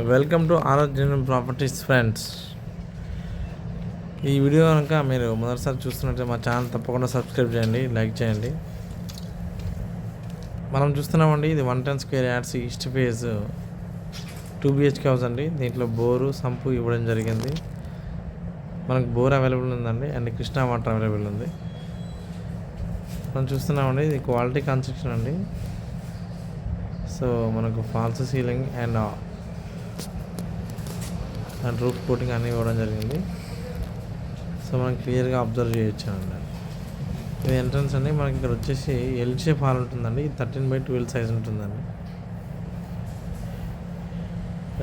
Welcome to ఆరోగ్య properties friends. ఈ video కనుక మీరు మొదటిసారి చూస్తున్నట్టే మా ఛానల్ తప్పకుండా సబ్స్క్రైబ్ చేయండి, లైక్ చేయండి. మనం చూస్తున్నామండి, ఇది 110 square yards east phase 2 BHK house అండి. దీంట్లో బోరు సంపు ఇవ్వడం జరిగింది. మనకు బోర్ అవైలబుల్ ఉందండి అండ్ కృష్ణా వాటర్ అవైలబుల్ ఉంది. మనం చూస్తున్నామండి, ఇది క్వాలిటీ కన్స్ట్రక్షన్ అండి. సో మనకు false ceiling and roof coating అన్నీ ఇవ్వడం జరిగింది. సో మనం క్లియర్గా అబ్జర్వ్ చేయొచ్చు అండి. ఇది ఎంట్రన్స్ అండి. మనకి ఇక్కడ వచ్చేసి ఎల్ షేప్ హాల్ ఉంటుందండి. 13/12 సైజ్ ఉంటుందండి.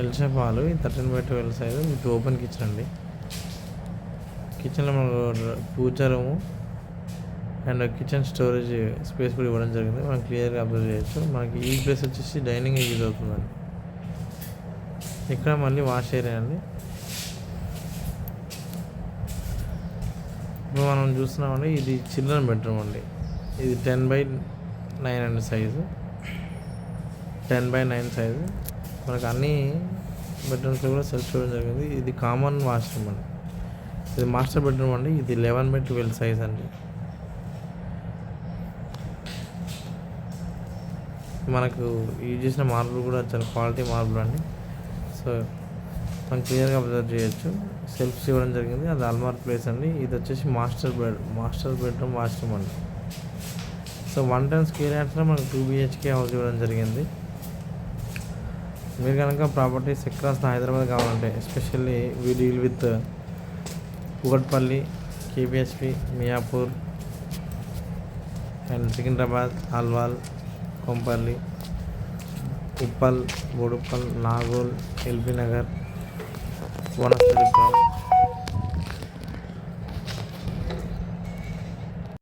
ఎల్ షేప్ హాల్ 13/12 సైజు మీకు ఓపెన్ కిచెన్ అండి. కిచెన్లో మనకు puja room and kitchen storage space కూడా ఇవ్వడం జరిగింది. మనం క్లియర్గా అబ్జర్వ్ చేయొచ్చు. మనకి ఈ ప్లేస్ వచ్చేసి డైనింగ్ యూజ్ అవుతుందండి. ఇక్కడ మళ్ళీ వాష్ ఏరియా అండి. ఇప్పుడు మనం చూస్తున్నామండి, ఇది చిల్డ్రన్ బెడ్రూమ్ అండి. ఇది 10/9 అండి సైజు. 10/9 సైజు. మనకు అన్ని బెడ్రూమ్స్లో కూడా సెల్ఫ్ చూడడం జరిగింది. ఇది కామన్ వాష్రూమ్ అండి. ఇది మాస్టర్ బెడ్రూమ్ అండి. ఇది 11/12 సైజ్ అండి. మనకు యూజ్ చేసిన మార్బుల్ కూడా చాలా క్వాలిటీ మార్బుల్ అండి. సో మనం క్లియర్గా అబ్జర్వ్ చేయొచ్చు. సెల్ఫ్స్ ఇవ్వడం జరిగింది. అది అల్మార్ ప్లేస్ అండి. ఇది వచ్చేసి మాస్టర్ బెడ్రూమ్ వాష్రూమ్ అండి. సో 110 స్క్వేర్ యార్డ్స్లో మనకు 2 BHK హౌస్ ఇవ్వడం జరిగింది. మీరు కనుక ప్రాపర్టీస్ ఎక్రాస్ హైదరాబాద్ కావాలంటే, especially we deal with Kukatpally, KPHP, Miyapur and Secunderabad, Alwal, Kompally, Uppal, Boduppal, Nagole, LB Nagar, Vanasthalipuram,